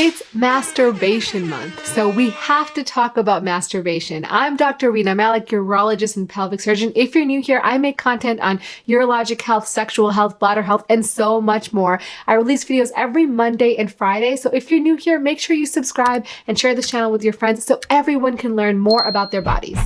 It's Masturbation Month, so we have to talk about masturbation. I'm Dr. Rena Malik, urologist and pelvic surgeon. If you're new here, I make content on urologic health, sexual health, bladder health, and so much more. I release videos every Monday and Friday, so if you're new here, make sure you subscribe and share this channel with your friends so everyone can learn more about their bodies.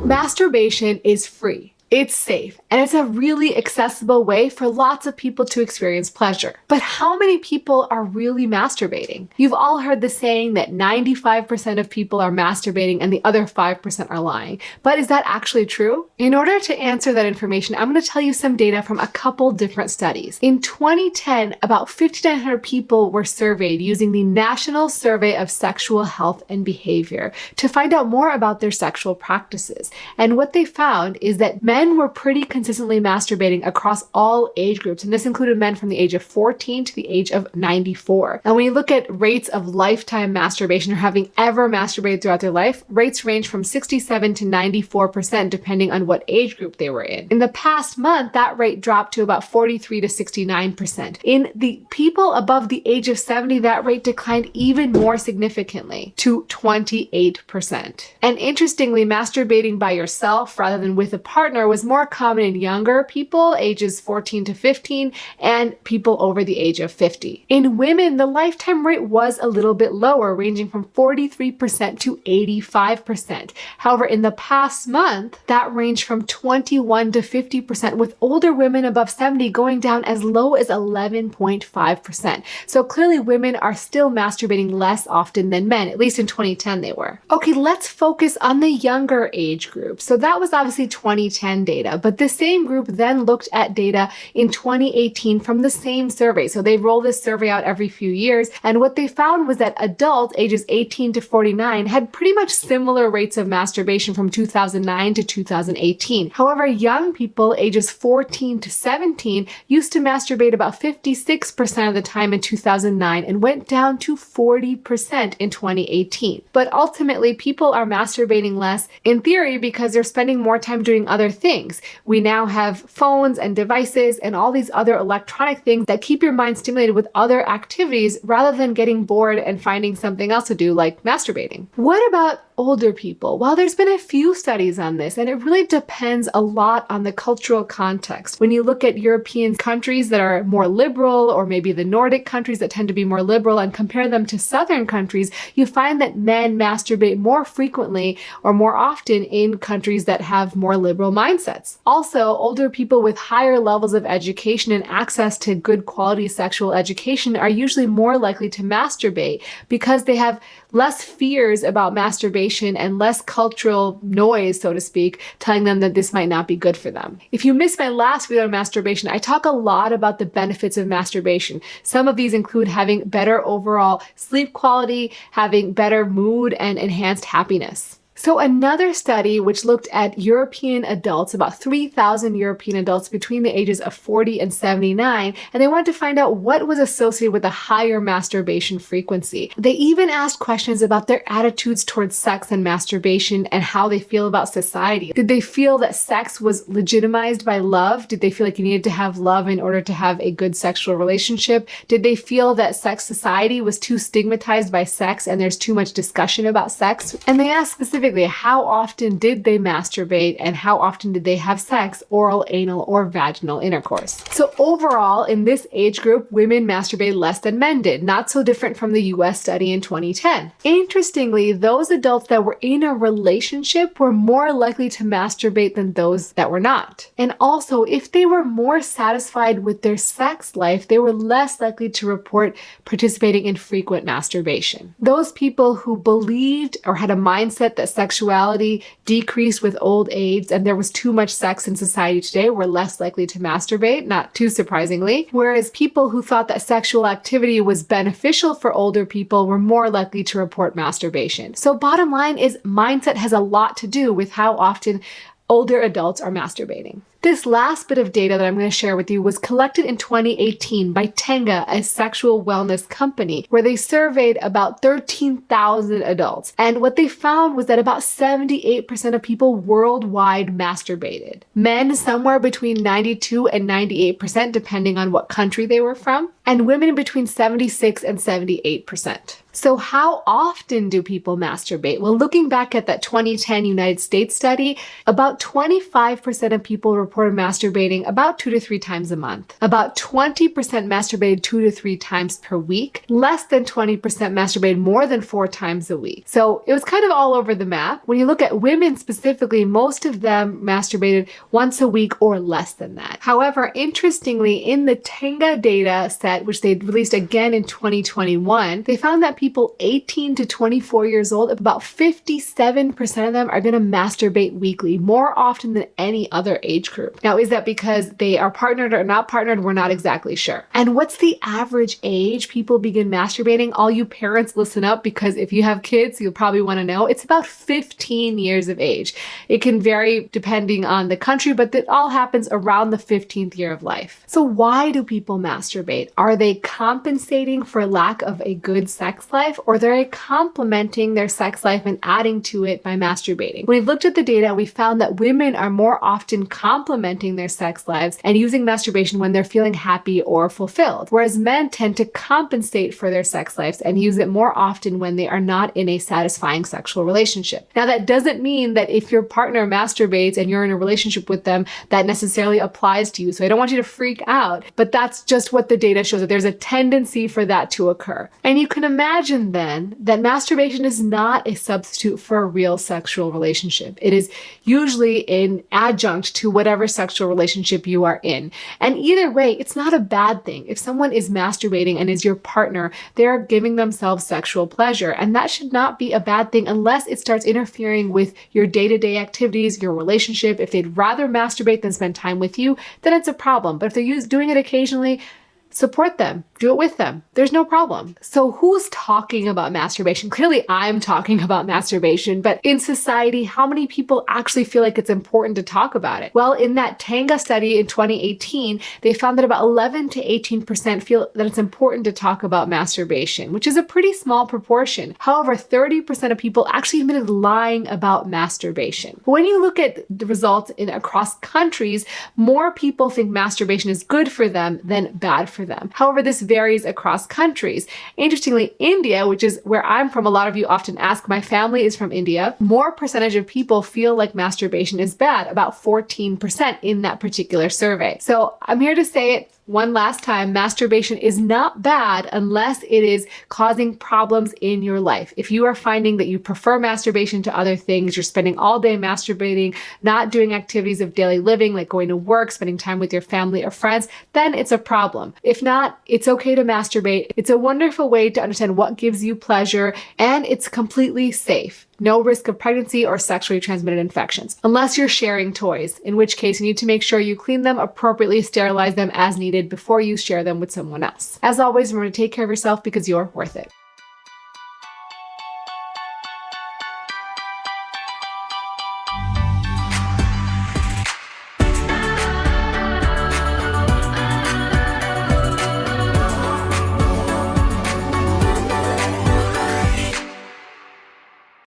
Masturbation is free. It's safe, and it's a really accessible way for lots of people to experience pleasure. But how many people are really masturbating? You've all heard the saying that 95% of people are masturbating and the other 5% are lying. But is that actually true? In order to answer that information, I'm going to tell you some data from a couple different studies. In 2010, about 5,900 people were surveyed using the National Survey of Sexual Health and Behavior to find out more about their sexual practices. And what they found is that men were pretty consistently masturbating across all age groups, and this included men from the age of 14 to the age of 94. And when you look at rates of lifetime masturbation or having ever masturbated throughout their life, rates range from 67 to 94% depending on what age group they were in. In the past month, that rate dropped to about 43 to 69%. In the people above the age of 70, that rate declined even more significantly to 28%. And interestingly, masturbating by yourself rather than with a partner was more common in younger people, ages 14 to 15, and people over the age of 50. In women, the lifetime rate was a little bit lower, ranging from 43% to 85%. However, in the past month, that ranged from 21 to 50%, with older women above 70 going down as low as 11.5%. So clearly women are still masturbating less often than men, at least in 2010 they were. Okay, let's focus on the younger age group. So that was obviously 2010 data, but the same group then looked at data in 2018 from the same survey. So they roll this survey out every few years, and what they found was that adults ages 18 to 49 had pretty much similar rates of masturbation from 2009 to 2018. However, young people ages 14 to 17 used to masturbate about 56% of the time in 2009 and went down to 40% in 2018. But ultimately, people are masturbating less in theory because they're spending more time doing other things. We now have phones and devices and all these other electronic things that keep your mind stimulated with other activities rather than getting bored and finding something else to do like masturbating. What about older people? Well, there's been a few studies on this, and it really depends a lot on the cultural context. When you look at European countries that are more liberal, or maybe the Nordic countries that tend to be more liberal, and compare them to Southern countries, you find that men masturbate more frequently or more often in countries that have more liberal mindsets. Also, older people with higher levels of education and access to good quality sexual education are usually more likely to masturbate because they have less fears about masturbation and less cultural noise, so to speak, telling them that this might not be good for them. If you missed my last video on masturbation, I talk a lot about the benefits of masturbation. Some of these include having better overall sleep quality, having better mood, and enhanced happiness. So another study which looked at European adults, about 3,000 European adults between the ages of 40 and 79, and they wanted to find out what was associated with a higher masturbation frequency. They even asked questions about their attitudes towards sex and masturbation and how they feel about society. Did they feel that sex was legitimized by love? Did they feel like you needed to have love in order to have a good sexual relationship? Did they feel that sex society was too stigmatized by sex and there's too much discussion about sex? And they asked specifically, how often did they masturbate and how often did they have sex, oral, anal, or vaginal intercourse? So overall, in this age group, women masturbated less than men did, not so different from the US study in 2010. Interestingly, those adults that were in a relationship were more likely to masturbate than those that were not. And also, if they were more satisfied with their sex life, they were less likely to report participating in frequent masturbation. Those people who believed or had a mindset that sexuality decreased with old age and there was too much sex in society today were less likely to masturbate, not too surprisingly. Whereas people who thought that sexual activity was beneficial for older people were more likely to report masturbation. So bottom line is mindset has a lot to do with how often older adults are masturbating. This last bit of data that I'm going to share with you was collected in 2018 by Tenga, a sexual wellness company, where they surveyed about 13,000 adults. And what they found was that about 78% of people worldwide masturbated. Men somewhere between 92 and 98%, depending on what country they were from, and women between 76 and 78%. So how often do people masturbate? Well, looking back at that 2010 United States study, about 25% of people reported masturbating about 2 to 3 times a month. About 20% masturbated 2 to 3 times per week. Less than 20% masturbated more than 4 times a week. So it was kind of all over the map. When you look at women specifically, most of them masturbated once a week or less than that. However, interestingly, in the Tenga data set, which they released again in 2021, they found that people 18 to 24 years old, about 57% of them are going to masturbate weekly, more often than any other age group. Now, is that because they are partnered or not partnered? We're not exactly sure. And what's the average age people begin masturbating? All you parents, listen up, because if you have kids, you'll probably want to know. It's about 15 years of age. It can vary depending on the country, but it all happens around the 15th year of life. So why do people masturbate? Are they compensating for lack of a good sex life, or they're complementing their sex life and adding to it by masturbating? When we looked at the data, we found that women are more often complementing their sex lives and using masturbation when they're feeling happy or fulfilled, whereas men tend to compensate for their sex lives and use it more often when they are not in a satisfying sexual relationship. Now, that doesn't mean that if your partner masturbates and you're in a relationship with them, that necessarily applies to you. So I don't want you to freak out, but that's just what the data shows, that there's a tendency for that to occur. And you can imagine then that masturbation is not a substitute for a real sexual relationship. It is usually an adjunct to whatever sexual relationship you are in. And either way, it's not a bad thing. If someone is masturbating and is your partner, they're giving themselves sexual pleasure. And that should not be a bad thing unless it starts interfering with your day-to-day activities, your relationship. If they'd rather masturbate than spend time with you, then it's a problem. But if they're doing it occasionally, support them. Do it with them. There's no problem. So who's talking about masturbation? Clearly, I'm talking about masturbation, but in society, how many people actually feel like it's important to talk about it? Well, in that Tenga study in 2018, they found that about 11 to 18% feel that it's important to talk about masturbation, which is a pretty small proportion. However, 30% of people actually admitted lying about masturbation. When you look at the results across countries, more people think masturbation is good for them than bad for them. However, this varies across countries. Interestingly, India, which is where I'm from, a lot of you often ask, my family is from India, more percentage of people feel like masturbation is bad, about 14% in that particular survey. So I'm here to say it one last time, masturbation is not bad unless it is causing problems in your life. If you are finding that you prefer masturbation to other things, you're spending all day masturbating, not doing activities of daily living like going to work, spending time with your family or friends, then it's a problem. If not, it's okay to masturbate. It's a wonderful way to understand what gives you pleasure, and it's completely safe. No risk of pregnancy or sexually transmitted infections, unless you're sharing toys, in which case you need to make sure you clean them appropriately, sterilize them as needed before you share them with someone else. As always, remember to take care of yourself because you're worth it.